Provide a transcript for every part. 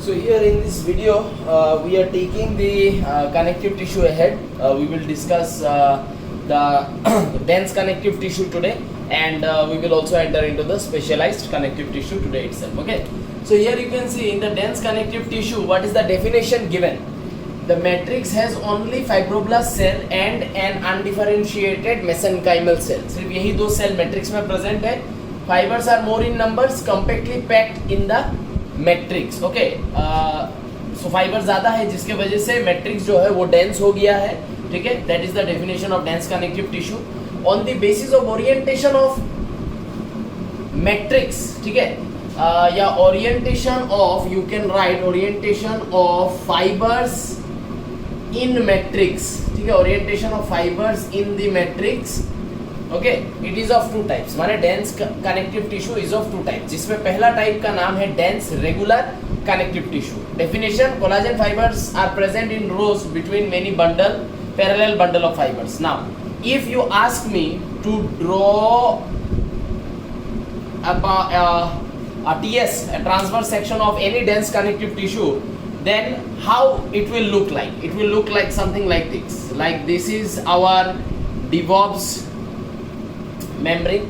So here in this video, we are taking the connective tissue ahead. We will discuss the dense connective tissue today, and we will also enter into the specialized connective tissue today itself. Okay. So here you can see in the dense connective tissue, what is the definition given? The matrix has only fibroblast cell and an undifferentiated mesenchymal cell. सिर्फ यही दो cell matrix में present है. Fibers are more in numbers, compactly packed in the matrix. Okay. So fibre ज्यादा है जिसके वजह से मैट्रिक्स जो है वो डेंस हो गया है. ठीक है. That is the definition of dense connective tissue. On the basis of orientation of matrix, ठीक है, या orientation of, you can write orientation of fibers in matrix. ठीक है. Orientation of fibers in the matrix. Okay, it is of two types. माने dense connective tissue is of two types, जिसमें पहला type का नाम है dense regular connective tissue. Definition: collagen fibres are present in rows between many bundle, parallel bundle of fibres. Now if you ask me to draw a TS, a transverse section of any dense connective tissue, then how it will look like? It will look like something like this. Like this is our DeVos membrane.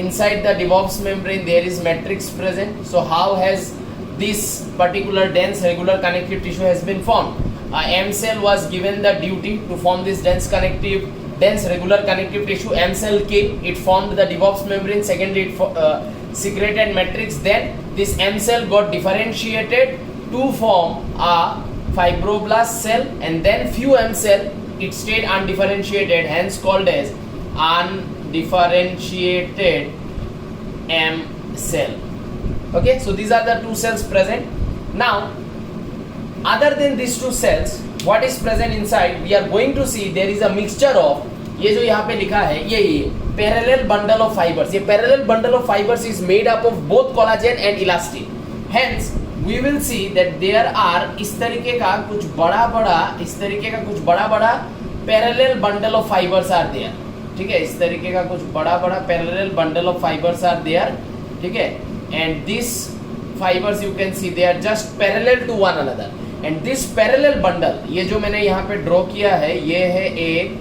Inside the DeVos membrane there is matrix present. So how has this particular dense regular connective tissue has been formed? M cell was given the duty to form this dense regular connective tissue. M cell came, it formed the DeVos membrane. Secondly, it secreted matrix. Then this M cell got differentiated to form a fibroblast cell, and then few M cell it stayed undifferentiated, hence called as undifferentiated M cell. Okay, so these are the two cells present. Now other than these two cells, what is present inside? We are going to see there is a mixture of, ये जो यहाँ पे लिखा है ये parallel bundle of fibers. ये parallel bundle of fibers is made up of both collagen and elastin. Hence we will see that there are इस तरीके का कुछ बड़ा बड़ा parallel bundle of fibers are there. ठीक है, इस तरीके का कुछ बड़ा parallel bundle of fibres are there. ठीक है, and this fibres you can see they are just parallel to one another. And this parallel bundle, ये जो मैंने यहाँ पे ड्रॉ किया है, ये है एक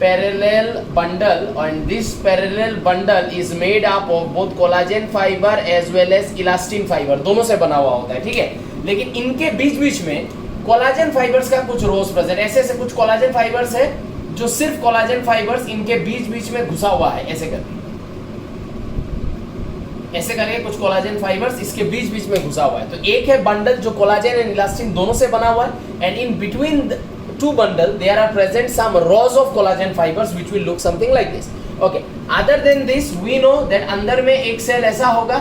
parallel bundle, and this parallel bundle is made up of both collagen fibre as well as elastin fibre, दोनों से बना हुआ होता है. ठीक है, लेकिन इनके बीच में कोलाजन फाइबर्स का कुछ रोज प्रेजेंट. ऐसे कुछ कोलाजन फाइबर्स है जो सिर्फ कोलाजन फाइबर्स इनके बीच में घुसा हुआ है. ऐसे करके कुछ कोलाजन फाइबर्स इसके बीच में घुसा हुआ है. तो एक है बंडल जो कोलाजन एंड इलास्टिन दोनों से बना हुआ है, and in between two bundle there are present some rows of collagen fibres which will look something like this. Okay, other than this we know that अंदर में एक सेल ऐसा होगा.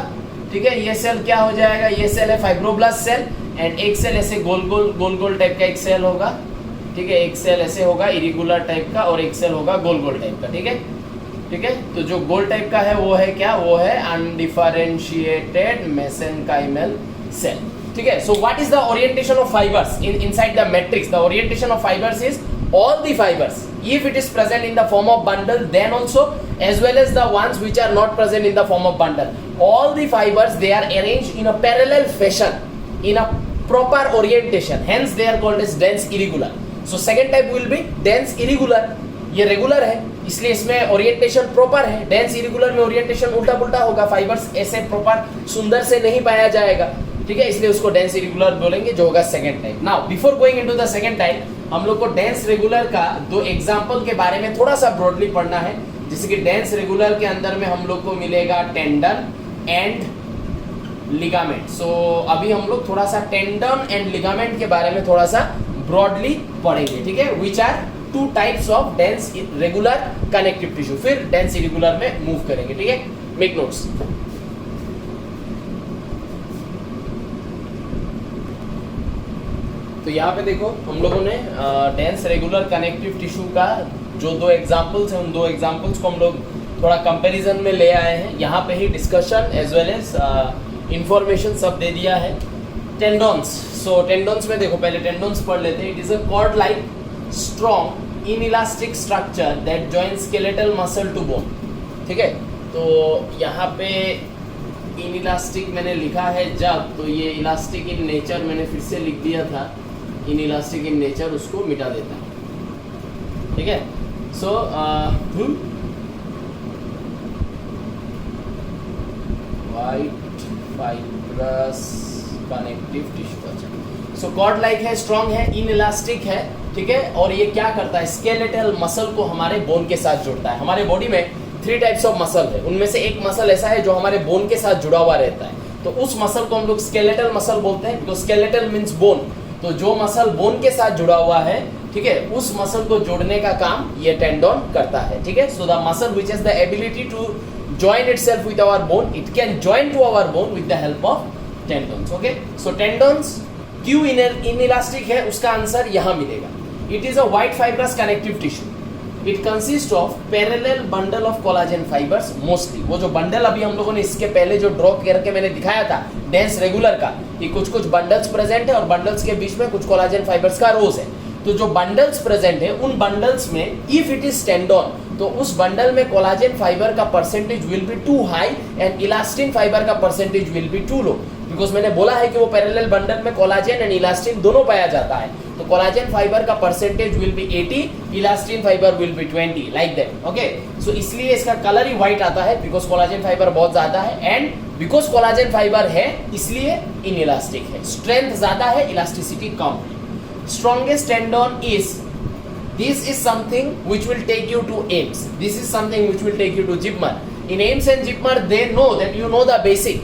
ठीक है, ये सेल क्या हो जाएगा? ये सेल है फाइब्रोब्लास्ट सेल, एंड एक सेल ऐसे गोल टाइप का एक सेल होगा. ठीक है, एक सेल ऐसे होगा इरेगुलर टाइप का, और एक सेल होगा गोल टाइप का. ठीक है, तो जो गोल टाइप का है वो है क्या? वो है अनडिफरेंशिएटेड मेसेनकाइमल सेल. ठीक है, so what is the orientation of fibres inside the matrix? The orientation of fibres is all the fibers, if it is present in the form of bundle, then also as well as the ones which are not present in the form of bundle, all the fibers they are arranged in a parallel fashion, in a proper orientation, hence they are called as dense irregular. So second type will be dense irregular. ये regular है इसलिए इसमें orientation proper है. Dense irregular में orientation उल्टा पुल्टा होगा, fibres ऐसे प्रॉपर सुंदर से नहीं पाया जाएगा. ठीक है, इसलिए उसको डेंस इरेगुलर बोलेंगे, जो होगा second type. Now before going into the second type, हम लोग को डेंस रेगुलर का दो एग्जांपल के बारे में थोड़ा सा ब्रॉडली पढ़ना है. जैसे कि डेंस रेगुलर के अंदर में हम लोग को मिलेगा टेंडन एंड लिगामेंट. सो अभी हम लोग थोड़ा सा टेंडन एंड लिगामेंट के बारे में थोड़ा सा ब्रॉडली पढ़ेंगे. ठीक है, which are two types of dense regular connective tissue. फिर डेंस इरेगुलर में मूव करेंगे. ठीक है, मेक नोट्स. तो यहाँ पे देखो हम लोगों ने डेंस रेगुलर कनेक्टिव टिश्यू का जो दो एग्जांपल्स हैं, उन दो एग्जांपल्स को हम लोग थोड़ा कंपैरिजन में ले आए हैं. यहाँ पे ही discussion as well as information सब दे दिया है. टेंडोन्स. सो टेंडोन्स में देखो, पहले टेंडोन्स पढ़ लेते हैं. It is a cord like strong inelastic structure that joins skeletal muscle to bone. ठीक है, तो यहाँ पे इनइलास्टिक मैंने लिखा है जब, तो ये इलास्टिक इन नेचर मैंने फिर से लिख दिया था, इनइलास्टिक इन नेचर उसको मिटा देता है, ठीक है। So white fibrous connective tissue, so cord like है, स्ट्रॉन्ग है, इनइलास्टिक है, ठीक है। और ये क्या करता है, स्केलेटल मसल को हमारे बोन के साथ जोड़ता है। हमारे बॉडी में 3 टाइप्स ऑफ मसल है, उनमें से एक मसल ऐसा है जो हमारे बोन के साथ जुड़ा हुआ रहता है, तो उस मसल को हम लोग स्केलेटल मसल बोलते हैं, बिकॉज स्केलेटल मीन्स बोन। तो जो मसल बोन के साथ जुड़ा हुआ है, ठीक है, उस मसल को जोड़ने का काम ये टेंडन करता है, ठीक है। So the muscle which has the ability to join itself with our bone, it can join to our bone with the help of tendons, okay. So tendons क्यों inelastic है, उसका आंसर यहाँ मिलेगा। It is a white fibrous connective tissue. It consists of parallel bundle of collagen fibers mostly. वो जो bundle अभी हम लोगों ने इसके पहले जो ड्रॉ करके मैंने दिखाया था डेंस रेगुलर का, कि कुछ बंडल्स प्रेजेंट है और बंडल्स के बीच में कुछ कोलाजन फाइबर्स का रोज है। तो जो बंडल्स प्रेजेंट है उन बंडल्स में इफ इट इज टेंडन, तो उस बंडल में कोलाजन फाइबर का percentage will be too high and elastin fibre का percentage will be too low, because मैंने बोला है कि वो पैरेलल बंडल में कोलाजन एंड इलास्टिन दोनों पाया जाता है। तो कोलाजन फाइबर का percentage will be 80, elastin fibre will be 20, like that, okay. So इसलिए इसका कलर ही व्हाइट आता है, बिकॉज कोलाजन फाइबर बहुत ज्यादा है, एंड बिकॉज कोलाजन फाइबर है इसलिए इनइलास्टिक है। स्ट्रेंथ ज्यादा है, इलास्टिसिटी कम है। Strongest tendon is, this is something which will take you to AIIMS. This is something which will take you to JIPMER. In AIIMS and JIPMER, they know that you know the basic.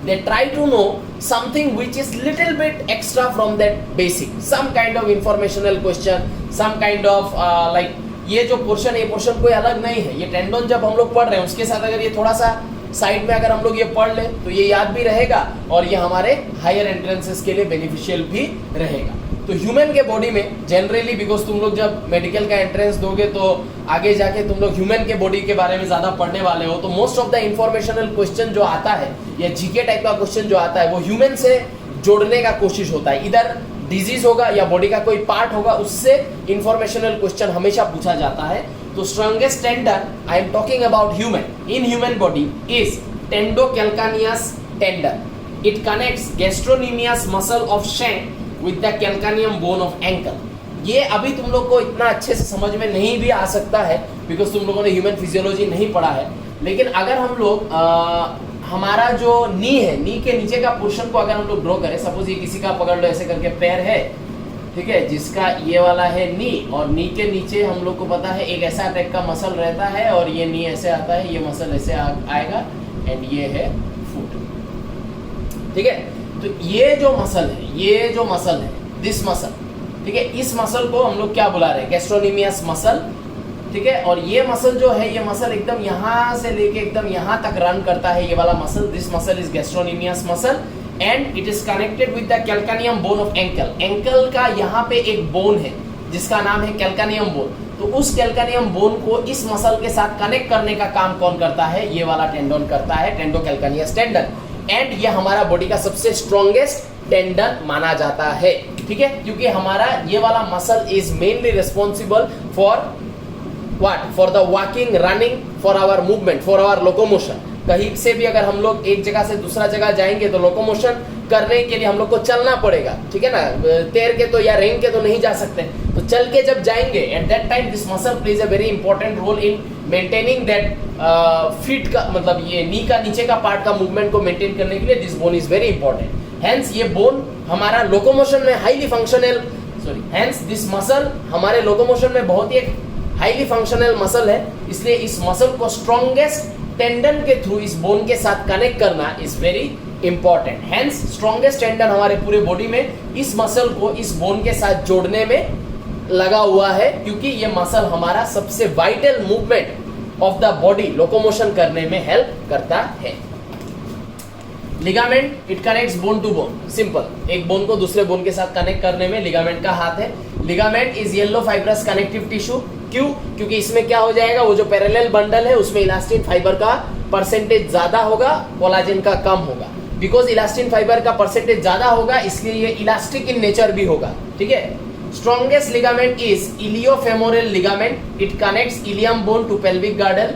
They try to know something which is little bit extra from that basic. Some kind of informational question, some kind of like ये जो portion, ये portion कोई अलग नहीं है। ये tendon जब हम लोग पढ़ रहे हैं उसके साथ अगर ये थोड़ा सा साइड में अगर हम लोग ये पढ़ ले तो ये याद भी रहेगा और ये हमारे हायर एंट्रेंसेस के लिए बेनिफिशियल भी रहेगा। तो ह्यूमन के बॉडी में जनरली, बिकॉज तुम लोग जब मेडिकल का एंट्रेंस दोगे तो आगे जाके तुम लोग ह्यूमन के बॉडी के बारे में ज्यादा पढ़ने वाले हो, तो most of the informational question जो आता है या जीके टाइप का क्वेश्चन जो आता है वो ह्यूमन से जोड़ने का कोशिश होता है। इधर डिजीज होगा या बॉडी का कोई पार्ट होगा, उससे इंफॉर्मेशनल क्वेश्चन हमेशा पूछा जाता है। तो strongest tendon I am talking about human, in human body is tendocalcaneus tendon. It connects gastrocnemius muscle of shank with the calcaneum bone of ankle. ये अभी तुम लोग को इतना अच्छे से समझ में नहीं भी आ सकता है बिकॉज तुम लोगों ने ह्यूमन फिजियोलॉजी नहीं पढ़ा है, लेकिन अगर हम लोग हमारा जो नी है, नी के नीचे का पोर्शन को अगर हम लोग ड्रॉ करें, सपोज ये किसी का पकड़ लो ऐसे करके पैर है, ठीक है, जिसका ये वाला है नी, और नी के नीचे हम लोग को पता है एक ऐसा टाइप का मसल रहता है और ये नी ऐसे आता है, ये मसल ऐसे आएगा एंड ये है फुट, ठीक है। तो ये जो मसल है, दिस मसल, ठीक है, इस मसल को हम लोग क्या बुला रहे हैं, गैस्ट्रोनीमियस मसल, ठीक है। और ये मसल जो है, ये मसल एकदम यहाँ से लेके एकदम यहाँ तक रन करता है, ये वाला muscle, this muscle is gastrocnemius muscle and it is connected with the calcaneum bone of ankle. Ankle का यहाँ पे एक बोन है जिसका नाम है कैल्कानियम बोन, तो उस कैल्कानियम बोन को इस मसल के साथ कनेक्ट करने का काम कौन करता है, ये वाला टेंडन करता है, टेंडोकैल्कानियस टेंडन, एंड ये हमारा बॉडी का सबसे स्ट्रॉन्गेस्ट टेंडन माना जाता है, ठीक है, क्योंकि हमारा ये वाला muscle is mainly responsible for what, for the walking, running, for our movement, for our locomotion. कहीं से भी अगर हम लोग एक जगह से दूसरा जगह जाएंगे तो लोकोमोशन करने के लिए हम लोग को चलना पड़ेगा, ठीक है ना, तैर के तो या रेंग के तो नहीं जा सकते, तो चल के जब जाएंगे at that time this muscle plays a very important role in maintaining that feet का, मतलब ये नी का नीचे का पार्ट का मूवमेंट को मेंटेन करने के लिए this bone is very important. Hence ये बोन हमारा लोकोमोशन में highly functional, hence this muscle हमारे लोकोमोशन में बहुत ही एक हाईली फंक्शनल मसल है, इसलिए इस मसल को स्ट्रॉन्गेस्ट टेंडन के थ्रू इस बोन के साथ कनेक्ट करना is very important. Hence strongest tendon हमारे पूरे बॉडी में इस मसल को इस बोन के साथ जोड़ने में लगा हुआ है, क्योंकि ये मसल हमारा सबसे vital movement of the body locomotion करने में हेल्प करता है। Ligament, it connects bone to bone, simple, एक बोन को दूसरे बोन के साथ कनेक्ट करने में लिगामेंट का हाथ है। Ligament is yellow fibrous connective tissue, क्यों, क्योंकि इसमें क्या हो जाएगा, वो जो पैरेलल बंडल है उसमें इलास्टिन फाइबर का परसेंटेज ज्यादा होगा, कोलाजन का कम होगा। बिकॉज इलास्टिन फाइबर का परसेंटेज ज्यादा होगा इसलिए ये इलास्टिक इन नेचर भी होगा, ठीक है। Strongest ligament is iliofemoral ligament, it connects ilium bone to pelvic girdle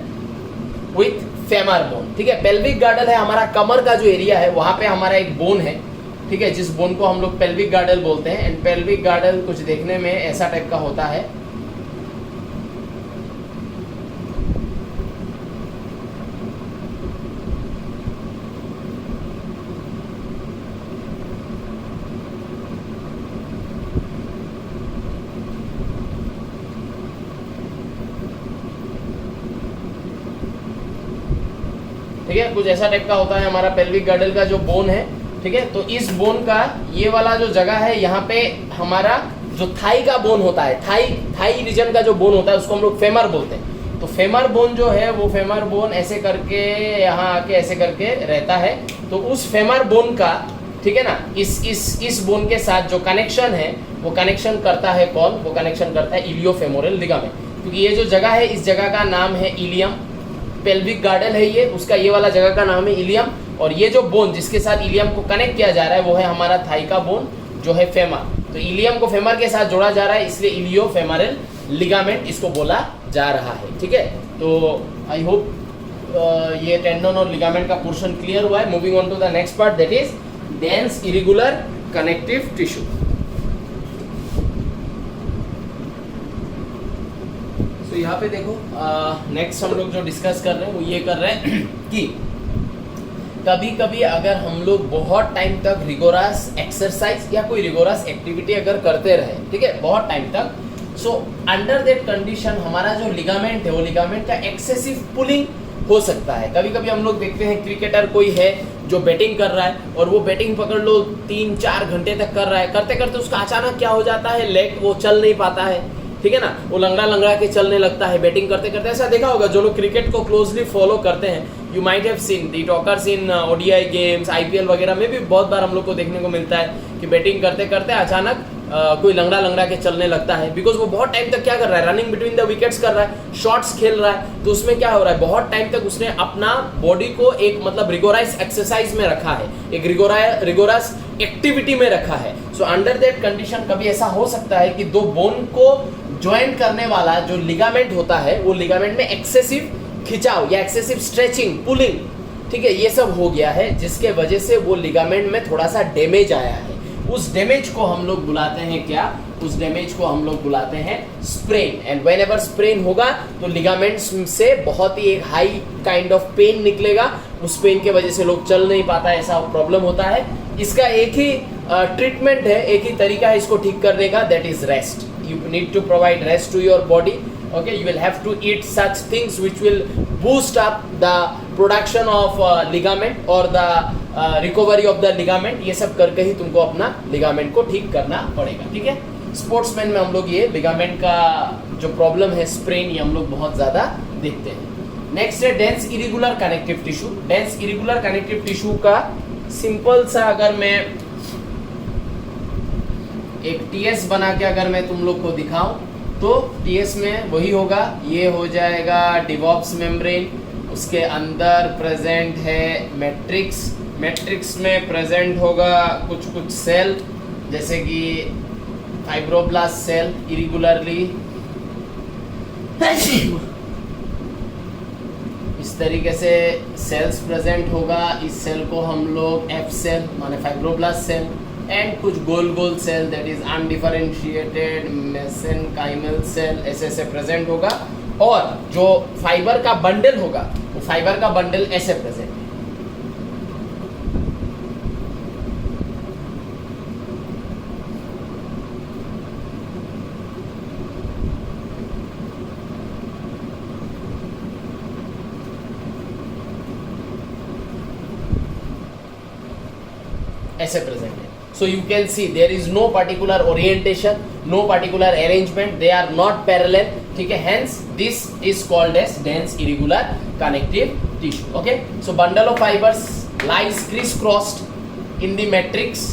with femur bone, ठीक है। पेल्विक गार्डल है हमारा कमर का जो एरिया है, वहां पे हमारा एक बोन है, ठीक है, जिस बोन को हम लोग पेल्विक गार्डल बोलते हैं। एंड पेल्विक गार्डल कुछ देखने में ऐसा टाइप का होता है। ठीक है, कुछ ऐसा टाइप का होता है हमारा पेल्विक गार्डल का जो बोन है, ठीक है। तो इस बोन का ये वाला जो जगह है, यहाँ पे हमारा जो थाई का बोन होता है, थाई रीजन का जो बोन होता है, उसको हम लोग फेमर बोलते हैं। तो फेमर बोन जो है, वो फेमर बोन ऐसे करके यहाँ आके ऐसे करके रहता है। तो उस फेमर बोन का, ठीक है ना, इस बोन के साथ जो कनेक्शन है, वो कनेक्शन करता है कौन? वो कनेक्शन करता है इलियोफेमोरल लिगामेंट। क्योंकि ये जो जगह है, इस जगह का नाम है इलियम। पेल्विक गार्डल है ये, उसका ये वाला जगह का नाम है इलियम। और ये जो बोन जिसके साथ इलियम को कनेक्ट किया जा रहा है, वो है हमारा थाई का बोन जो है फेमर। तो इलियम को फेमर के साथ जोड़ा जा रहा है, इसलिए इलियोफेमोरल लिगामेंट इसको बोला जा रहा है, ठीक है। तो आई होप ये टेंडन और लिगामेंट का पोर्शन क्लियर हुआ है। Moving on to the next part, that is dense irregular connective tissue. तो यहाँ पे देखो, नेक्स्ट हम लोग जो डिस्कस कर रहे हैं वो ये कर रहे हैं कि कभी कभी अगर हम लोग बहुत टाइम तक रिगोरस एक्सरसाइज या कोई रिगोरस एक्टिविटी अगर करते रहे, ठीक है, बहुत टाइम तक, सो अंडर दैट कंडीशन हमारा जो लिगामेंट है, वो लिगामेंट का एक्सेसिव पुलिंग हो सकता है। कभी कभी हम लोग देखते हैं क्रिकेटर कोई है जो बैटिंग कर रहा है, और वो बैटिंग पकड़ लो 3-4 घंटे तक कर रहा है, करते करते उसका अचानक क्या हो जाता है, लेग वो चल नहीं पाता है, ठीक है ना, वो लंगड़ा लंगड़ा के चलने लगता है बैटिंग करते करते। ऐसा देखा होगा जो लोग क्रिकेट को क्लोजली फॉलो करते हैं, you might have seen the talkers in ODI games, IPL वगैरह में भी बहुत बार हम लोग को देखने को मिलता है कि बैटिंग करते करते अचानक कोई लंगड़ा लंगड़ा के चलने लगता है, बिकॉज वो बहुत टाइम तक क्या कर रहा है, रनिंग बिटवीन द विकेट्स कर रहा है, शॉट्स खेल रहा है। तो उसमें क्या हो रहा है, बहुत टाइम तक उसने अपना बॉडी को एक मतलब रिगोराइज एक्सरसाइज में रखा है, एक रिगोरस एक्टिविटी में रखा है। सो अंडर दैट कंडीशन कभी ऐसा हो सकता है कि दो बोन को ज्वाइंट करने वाला जो लिगामेंट होता है, वो लिगामेंट में एक्सेसिव खिंचाव या एक्सेसिव स्ट्रेचिंग, पुलिंग, ठीक है, ये सब हो गया है, जिसके वजह से वो लिगामेंट में थोड़ा सा डैमेज आया है। उस डैमेज को हम लोग बुलाते हैं क्या? उस डैमेज को हम लोग बुलाते हैं स्प्रेन। एंड व्हेनेवर स्प्रेन होगा तो लिगामेंट्स से बहुत ही एक हाई काइंड ऑफ पेन निकलेगा। उस पेन के वजह से लोग चल नहीं पाता, ऐसा प्रॉब्लम होता है। इसका एक ही ट्रीटमेंट है, एक ही तरीका है इसको ठीक करने का, that is rest. You need to provide rest to your body. Okay, you will have to eat such things which will boost up the production of ligament or the recovery of the ligament. ये सब करके ही तुमको अपना ligament को ठीक करना पड़ेगा, ठीक है। स्पोर्ट्समैन में हम लोग ये लिगामेंट का जो प्रॉब्लम है, स्प्रेन, ये हम लोग बहुत ज़्यादा देखते हैं। नेक्स्ट है dense irregular connective tissue. Dense irregular connective tissue का सिंपल सा अगर मैं एक टीएस बना के अगर मैं तुम लोग को दिखाऊं, तो टीएस में वही होगा, ये हो जाएगा डिवॉप्स मेम्ब्रेन, उसके अंदर प्रेजेंट है मैट्रिक्स, मैट्रिक्स में प्रेजेंट होगा कुछ कुछ सेल, जैसे कि फाइब्रोब्लास्ट सेल इरेगुलरली इस तरीके से सेल्स प्रेजेंट होगा। इस सेल को हम लोग एफ सेल माने फाइब्रोब्लास्ट सेल, एंड कुछ गोल गोल cell that is undifferentiated mesenchymal cell ऐसे ऐसे प्रेजेंट होगा। और जो फाइबर का बंडल होगा, वो फाइबर का बंडल ऐसे प्रेजेंट है। ऐसे प्रेजेंट है। So you can see there is no particular orientation, no particular arrangement, they are not parallel, ठीक है। Hence this is called as dense irregular connective tissue. Okay, so bundle of fibers lies crisscrossed in the matrix,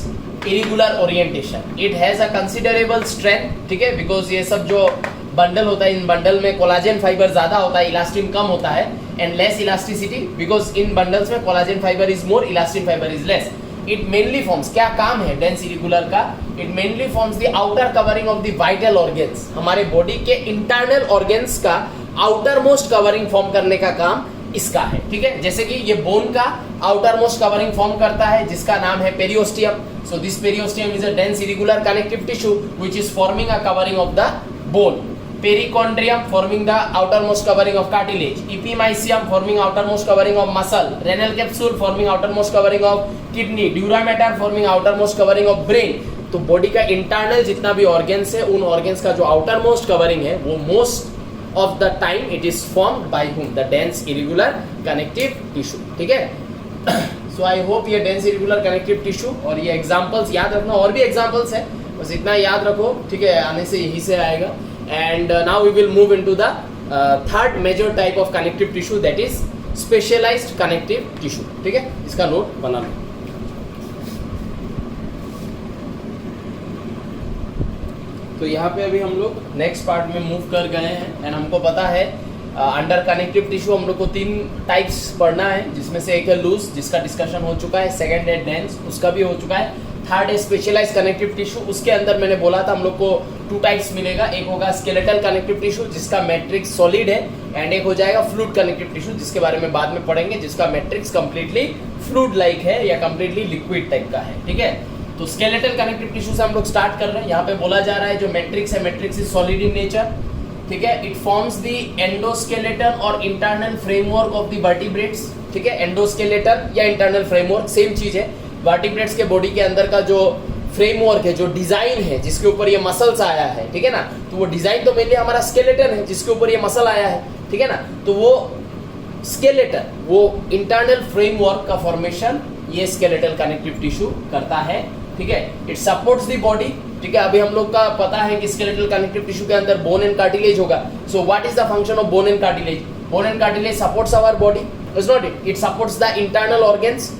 irregular orientation. It has a considerable strength, ठीक है, because ये सब जो bundle होता है, इन बंडल में कोलाजन फाइबर ज्यादा होता है, इलास्टिन कम होता है, एंड लेस इलास्टिसिटी, बिकॉज इन बंडल्स में collagen fibre is more, elastin fibre is less. It mainly forms, क्या काम है डेंस इरेगुलर का? It mainly forms the outer covering of the vital organs. हमारे बॉडी के इंटरनल ऑर्गन्स का outermost covering form करने का काम इसका है, ठीक है। जैसे कि ये बोन का आउटर मोस्ट कवरिंग फॉर्म करता है जिसका नाम है periosteum. So this periosteum is a dense irregular connective tissue which is forming a covering of the bone. Perichondrium forming the outermost covering of cartilage, epimysium forming outermost covering of muscle, renal capsule forming outermost covering of kidney, dura mater forming outermost covering of brain। तो body का internal जितना भी organs है उन organs का जो outer most covering है वो most of the time it is formed by whom? The dense irregular connective tissue, ठीक है। सो आई होप ये डेंस इरेगुलर कनेक्टिव टिश्यू और ये एग्जांपल्स याद रखना, और भी एग्जांपल्स है, बस इतना याद रखो, ठीक है, आने से यही से आएगा। And now we will move into the third major type of connective tissue, that is specialized connective tissue, ठीक है। इसका नोट बना लो। तो यहाँ पे अभी हम लोग नेक्स्ट पार्ट में मूव कर गए हैं एंड हमको पता है अंडर कनेक्टिव टिश्यू हम लोग को 3 टाइप्स पढ़ना है, जिसमें से एक है लूज जिसका डिस्कशन हो चुका है, सेकंड है डेंस उसका भी हो चुका है, थर्ड है स्पेशलाइज कनेक्टिव टिश्यू। उसके अंदर मैंने बोला था हम लोग को 2 टाइप्स मिलेगा, एक होगा स्केलेटल कनेक्टिव टिश्यू जिसका मैट्रिक्स सॉलिड है एंड एक हो जाएगा फ्लूइड कनेक्टिव टिश्यू जिसके बारे में बाद में पढ़ेंगे, जिसका मैट्रिक्स कंप्लीटली फ्लूइड लाइक है या कंप्लीटली लिक्विड टाइप का है, ठीक है। तो स्केलेटल कनेक्टिव टिश्यू से हम लोग स्टार्ट कर रहे हैं। यहाँ पे बोला जा रहा है जो मैट्रिक्स है, matrix is solid in nature, ठीक है। इट फॉर्म्स द एंडोस्केलेटन और internal framework of the vertebrates, ठीक है। एंडोस्केलेटन या इंटरनल फ्रेमवर्क सेम चीज है। वर्टिब्रेट्स के बॉडी के अंदर का जो फ्रेमवर्क है, जो डिजाइन है जिसके ऊपर ये मसल्स आया है, ठीक है ना, तो वो डिजाइन तो मेनली हमारा स्केलेटन है जिसके ऊपर ये मसल आया है, ठीक है ना। तो वो स्केलेटन, वो इंटरनल फ्रेमवर्क का फॉर्मेशन ये स्केलेटल कनेक्टिव टिश्यू करता है, ठीक है। इट सपोर्ट्स द बॉडी, ठीक है। अभी हम लोग का पता है कि स्केलेटल कनेक्टिव टिश्यू के अंदर बोन एंड कार्टिलेज होगा। So what is the function of bone and cartilage? Bone and cartilage supports our body, is not it? It supports the internal organs,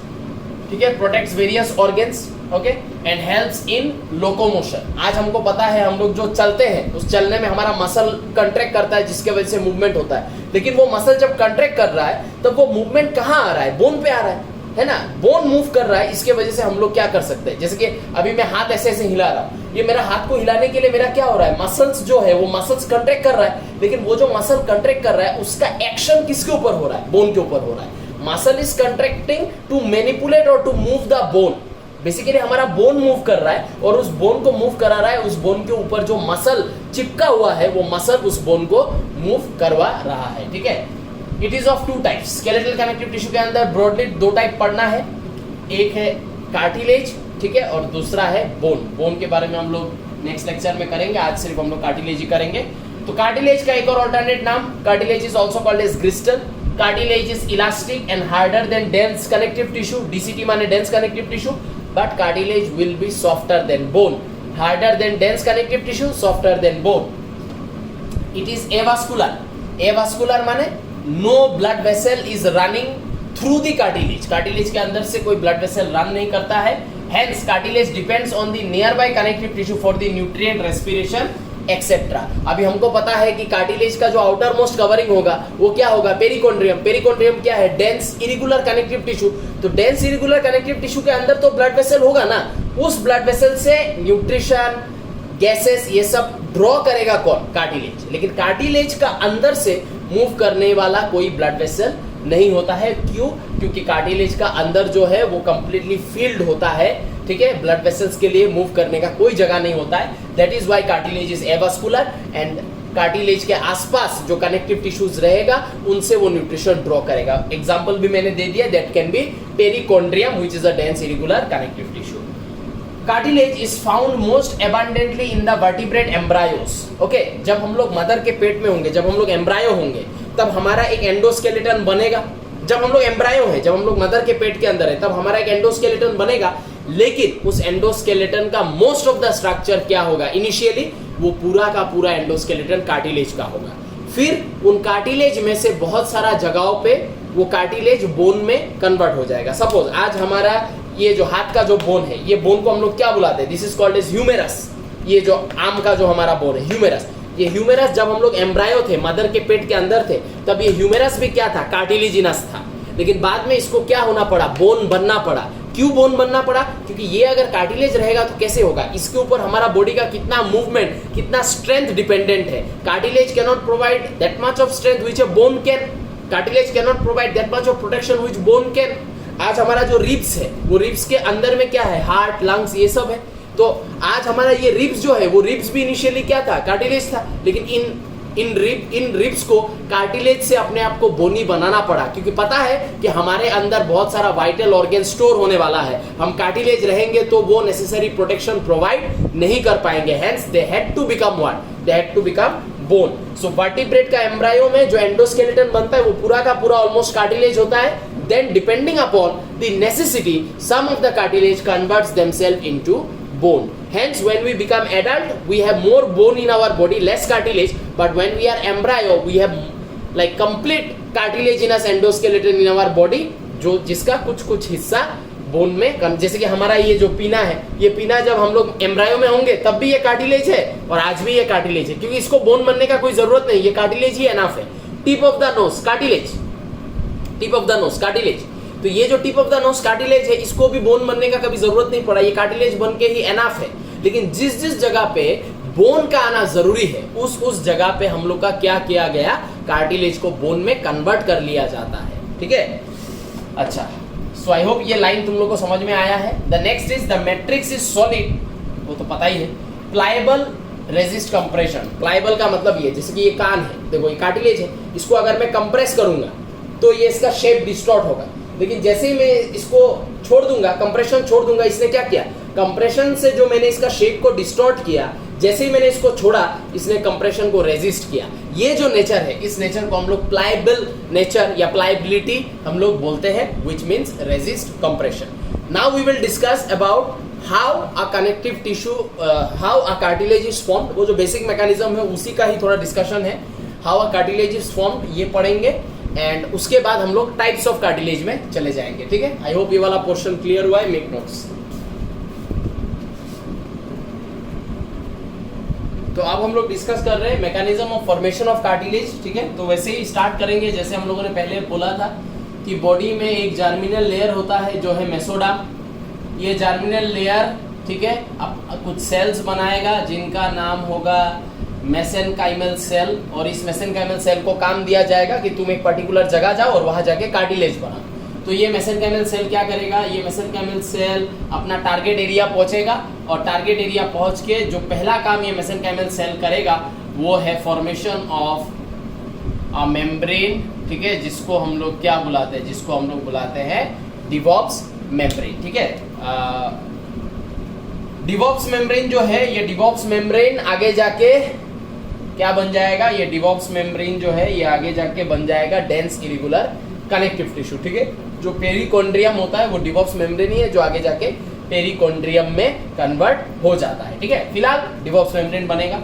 ठीक है, protects various organs, okay, and helps in locomotion. आज हमको पता है हम लोग जो चलते हैं उस चलने में हमारा मसल कंट्रैक्ट करता है जिसके वजह से मूवमेंट होता है, लेकिन वो मसल जब कंट्रैक्ट कर रहा है तब वो मूवमेंट कहाँ आ रहा है? बोन पे आ रहा है ना। बोन मूव कर रहा है, इसके वजह से हम लोग क्या कर सकते हैं, जैसे कि अभी मैं हाथ ऐसे ऐसे हिला रहा हूँ, ये मेरा हाथ को हिलाने के लिए मेरा क्या हो रहा है, मसल्स जो है वो मसल्स कंट्रैक्ट कर रहा है, लेकिन वो जो मसल कंट्रैक्ट कर रहा है उसका एक्शन किसके ऊपर हो रहा है? बोन के ऊपर हो रहा है। Muscle is contracting to manipulate और to move the bone. Basically हमारा बोन मूव कर रहा है और उस बोन को मूव करा रहा है, उस बोन के ऊपर जो मसल चिपका हुआ है वो मसल उस बोन को मूव करवा रहा है, ठीक है। It is of 2 types. Skeletal connective tissue के अंदर ब्रॉडली 2 टाइप पढ़ना है, एक है कार्टिलेज, ठीक है, और दूसरा है बोन। बोन के बारे में हम लोग नेक्स्ट लेक्चर में करेंगे, आज सिर्फ हम लोग कार्टिलेज ही करेंगे। तो कार्टिलेज का एक और अल्टरनेट नाम, cartilage is also called as gristle. Cartilage is elastic and harder than dense connective tissue. DCT माने dense connective tissue, but cartilage will be softer than bone. Harder than dense connective tissue, softer than bone. It is avascular. Avascular माने no blood vessel is running through the cartilage. Cartilage के अंदर से कोई blood vessel run नहीं करता है. Hence cartilage depends on the nearby connective tissue for the nutrient respiration etcetera. अभी हमको पता है कि कार्टिलेज का जो आउटर मोस्ट कवरिंग होगा वो क्या होगा? पेरिकोंड्रियम। पेरिकोंड्रियम क्या है? Dense irregular connective tissue. तो डेंस इरेगुलर कनेक्टिव टिश्यू के अंदर तो ब्लड वेसल होगा ना, उस ब्लड वेसल से न्यूट्रिशन, गैसेस, ये सब ड्रॉ करेगा कौन? कार्टिलेज। लेकिन कार्टिलेज का अंदर से मूव करने वाला कोई ब्लड वेसल नहीं होता है। क्यों? क्योंकि कार्टिलेज का अंदर जो है वो कंप्लीटली फील्ड होता है, ठीक है, ब्लड वेसल्स के लिए मूव करने का कोई जगह नहीं होता है। That is why cartilage is avascular and cartilage के आसपास जो कनेक्टिव टिश्यूज रहेगा उनसे वो न्यूट्रिशन ड्रॉ करेगा। एग्जांपल भी मैंने दे दिया, that can be perichondrium which is a dense irregular connective tissue. Cartilage is found most abundantly in the vertebrate embryos. Okay, जब हम लोग मदर के पेट में होंगे, जब हम लोग एम्ब्रायो होंगे, तब हमारा एक एंडोस्केलेटन बनेगा। जब हम लोग एम्ब्रायो है, जब हम लोग मदर के पेट के अंदर है, तब हमारा एक एंडोस्केलेटन बनेगा। लेकिन उस एंडोस्केलेटन का मोस्ट ऑफ द स्ट्रक्चर क्या होगा? इनिशियली वो पूरा का पूरा एंडोस्केलेटन कार्टिलेज का होगा। फिर उन कार्टिलेज में से बहुत सारा जगहों पे वो कार्टिलेज बोन में कन्वर्ट हो जाएगा। सपोज आज हमारा ये जो हाथ का जो बोन है, ये बोन को हम लोग क्या बुलाते हैं? This is called as humerus. ये जो आम का जो हमारा बोन है, ह्यूमेरस। ये ह्यूमेरस जब हम लोग एम्ब्रायो थे, मदर के पेट के अंदर थे, तब ये ह्यूमेरस भी क्या था? कार्टिलेजिनस था। लेकिन बाद में इसको क्या होना पड़ा? बोन बनना पड़ा। क्यों बोन बनना पड़ा? क्योंकि ये अगर कार्टिलेज रहेगा तो कैसे होगा? इसके ऊपर हमारा बॉडी का कितना मूवमेंट, कितना स्ट्रेंथ डिपेंडेंट है। Cartilage can not provide that much of strength which a bone can. Cartilage can not provide that much of protection which bone can. आज हमारा जो रिब्स है, वो रिब्स के अंदर में क्या है, हार्ट, लंग्स, ये सब है। तो आज हमारा ये रिब्स जो है, वो रिब्स भी इनिशियली क्या था, कार्टिलेज था, लेकिन इन रिब्स को कार्टिलेज से अपने आप को बोनी बनाना पड़ा, क्योंकि पता है कि हमारे अंदर बहुत सारा वाइटल ऑर्गन स्टोर होने वाला है। हम कार्टिलेज रहेंगे तो वो नेसेसरी प्रोटेक्शन प्रोवाइड नहीं कर पाएंगे, hence they had to become what, they had to become bone. So vertebrate का एम्ब्रायो में जो एंडोस्केलेटन बनता है वो पूरा का पूरा ऑलमोस्ट कार्टिलेज होता है। Then depending upon the necessity some of the cartilage converts themselves into bone. Hence when we become adult we have more bone in our body, less cartilage, but when we are embryo we have like complete cartilaginous endoskeleton in our body, जो जिसका कुछ हिस्सा bone में, जैसे कि हमारा ये जो पीना है, ये पीना जब हम लोग एम्ब्रायो में होंगे तब भी ये कार्टिलेज है और आज भी ये कार्टिलेज है, क्योंकि इसको बोन बनने का कोई जरूरत नहीं, ये कार्टिलेज ही एनफ है। Tip of the nose cartilage, tip of the nose cartilage, तो ये जो tip of the nose cartilage है इसको भी बोन बनने का कभी जरूरत नहीं पड़ा, ये कार्टिलेज बन के ही एनफ है। लेकिन जिस जिस जगह पे बोन का आना जरूरी है उस जगह पे हम लोग का क्या किया गया, कार्टिलेज को बोन में कन्वर्ट कर लिया जाता है, ठीक है। अच्छा, सो आई होप ये लाइन तुम लोग को समझ में आया है। The next is the matrix is solid, वो तो पता ही है। प्लायबल रेजिस्ट कंप्रेशन, प्लायबल का मतलब ये, जैसे कि ये कान है, देखो ये कार्टिलेज है, इसको अगर मैं कंप्रेस करूंगा तो ये इसका शेप डिस्टॉर्ट होगा, लेकिन जैसे ही मैं इसको छोड़ दूंगा, कंप्रेशन छोड़ दूंगा, इसने क्या किया, कंप्रेशन से जो मैंने इसका शेप को डिस्टॉर्ट किया, जैसे ही मैंने इसको छोड़ा इसने कंप्रेशन को रेजिस्ट किया। ये जो नेचर है, इस नेचर को हम लोग प्लायबल नेचर या प्लायबिलिटी हम लोग बोलते हैं, which means resist compression. Now we will discuss about how a connective tissue, how a cartilage is formed. वो जो बेसिक मैकेनिज्म है उसी का ही थोड़ा डिस्कशन है, how a cartilage is formed, ये पढ़ेंगे एंड उसके बाद हम लोग टाइप्स ऑफ कार्टिलेज में चले जाएंगे, ठीक है। आई होप ये वाला पोर्शन क्लियर हुआ है, मेक नोट्स। तो अब हम लोग डिस्कस कर रहे हैं mechanism of formation of cartilage, ठीक है। तो वैसे ही स्टार्ट करेंगे जैसे हम लोगों ने पहले बोला था कि बॉडी में एक जर्मिनल लेयर होता है जो है मेसोडर्म। ये जर्मिनल लेयर, ठीक है, अब कुछ सेल्स बनाएगा जिनका नाम होगा मेसेनकाइमल सेल, और इस मेसेनकाइमल सेल को काम दिया जाएगा कि तुम एक पर्टिकुलर जगह जाओ और वहां जाके कार्टिलेज बनाओ। तो ये मेसेनकाइमल सेल क्या करेगा, ये मेसेनकाइमल सेल अपना टारगेट एरिया पहुंचेगा और टारगेट एरिया पहुंच के जो पहला काम ये मेसेनकाइमल सेल करेगा वो है फॉर्मेशन ऑफ अ मेम्ब्रेन, ठीक है, जिसको हम लोग क्या बुलाते हैं, जिसको हम लोग बुलाते हैं डिवॉप्स मेम्ब्रेन, ठीक है। डिवॉप्स मेम्ब्रेन जो है, ये डिवॉप्स मेम्ब्रेन आगे जाके क्या बन जाएगा, ये डिवॉप्स मेम्ब्रेन जो है ये आगे जाके बन जाएगा डेंस इरेगुलर कनेक्टिव टिश्यू, ठीक है। जो पेरिकोन्ड्रियम होता है वो डिवॉप्स मेम्ब्रेन ही है जो आगे जाके पेरिकोन्ड्रियम में कन्वर्ट हो जाता है, ठीक है। फिलहाल डिवॉप्स मेम्ब्रेन बनेगा।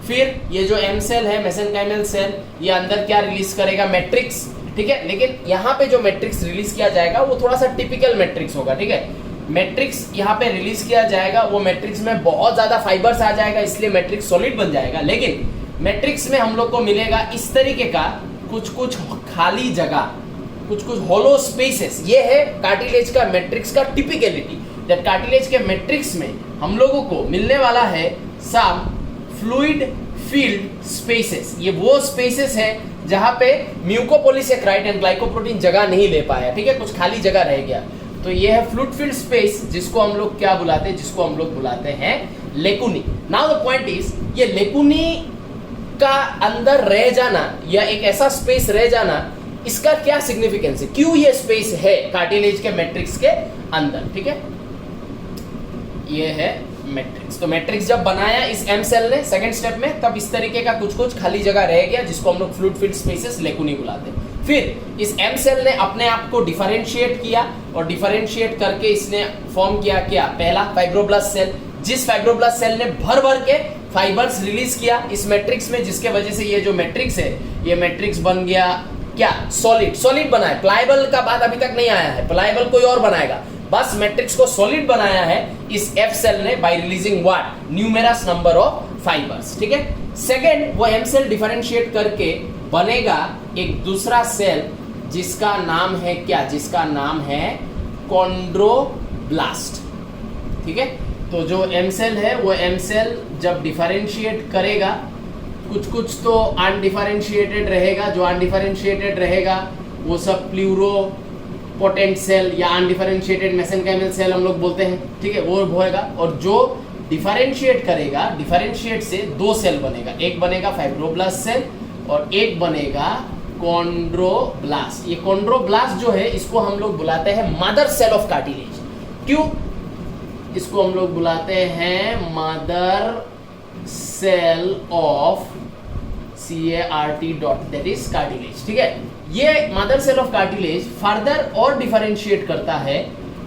फिर ये जो एम सेल है, मेसेनकाइमल सेल, ये अंदर क्या रिलीज करेगा, मैट्रिक्स, ठीक है। लेकिन यहाँ पे जो मैट्रिक्स रिलीज किया जाएगा वो थोड़ा सा टिपिकल मैट्रिक्स होगा, ठीक है। मैट्रिक्स यहाँ पे रिलीज किया जाएगा, वो मैट्रिक्स में बहुत ज्यादा फाइबर्स आ जाएगा, इसलिए मैट्रिक्स सॉलिड बन जाएगा। लेकिन मैट्रिक्स में हम लोग को मिलेगा इस तरीके का कुछ खाली जगह, कुछ हॉलो स्पेसेस। ये है कार्टिलेज का मैट्रिक्स का टिपिकलिटी, दैट कार्टिलेज के मैट्रिक्स में हम लोगों को मिलने वाला है सम फ्लूइड फील्ड स्पेसेस। ये वो स्पेसेस है जहां पे म्यूकोपॉलीसेकेराइड एंड ग्लाइकोप्रोटीन जगह नहीं ले पाया, ठीक है, कुछ खाली जगह रह गया। तो ये है फ्लूइड फील्ड स्पेस, जिसको हम लोग क्या बुलाते हैं, जिसको हम लोग बुलाते हैं लेकुनी। नाउ द पॉइंट इज, ये लेकुनी का अंदर रह जाना या एक ऐसा स्पेस रह जाना, इसका क्या सिग्निफिकेंस है, क्यों ये स्पेस है कार्टिलेज के मैट्रिक्स के अंदर, ठीक है। ये है मैट्रिक्स। तो मैट्रिक्स जब बनाया इस एम सेल ने सेकंड स्टेप में, तब इस तरीके का कुछ खाली जगह रह गया जिसको हम लोग फ्लूइड फील्ड स्पेसेस लेकुनी बुलाते हैं। फिर इस एम सेल ने अपने आप को डिफरेंशिएट किया और डिफरेंशिएट करके इसने फॉर्म किया क्या, पहला फाइब्रोब्लास्ट सेल, जिस फाइब्रोब्लास्ट सेल ने भर के फाइबर्स रिलीज किया इस मैट्रिक्स में, जिसके वजह से ये जो मैट्रिक्स है, ये मैट्रिक्स बन गया क्या, सॉलिड बना है। प्लायबल का बात अभी तक नहीं आया है, प्लायबल कोई और बनाएगा, बस मैट्रिक्स को सॉलिड बनाया है इस एफ सेल ने bye releasing what, numerous number of fibres, ठीक है। सेकंड, वो एम सेल डिफरेंशिएट करके बनेगा एक दूसरा सेल जिसका नाम है क्या, जिसका नाम है कॉन्ड्रोब्लास्ट, ठीक है। तो जो एम सेल है वो एम सेल जब डिफरेंशिएट करेगा कुछ कुछ तो अनडिफरेंशिएटेड रहेगा, जो अनडिफरेंशिएटेड रहेगा वो सब प्लूरोपोटेंट सेल या अनडिफरेंशिएटेड मेसेनकाइमल सेल हम लोग बोलते हैं, ठीक है, वो होएगा। और जो डिफरेंशिएट करेगा, डिफरेंशिएट से दो सेल बनेगा, एक बनेगा फाइब्रोब्लास्ट सेल और एक बनेगा कॉन्ड्रोब्लास्ट। ये कॉन्ड्रोब्लास्ट जो है इसको हम लोग बुलाते हैं मदर सेल ऑफ कार्टिलेज। क्यों इसको हम लोग बुलाते हैं mother cell of CART dot that is cartilage, ठीक है। ये mother cell of cartilage further और डिफरेंशिएट करता है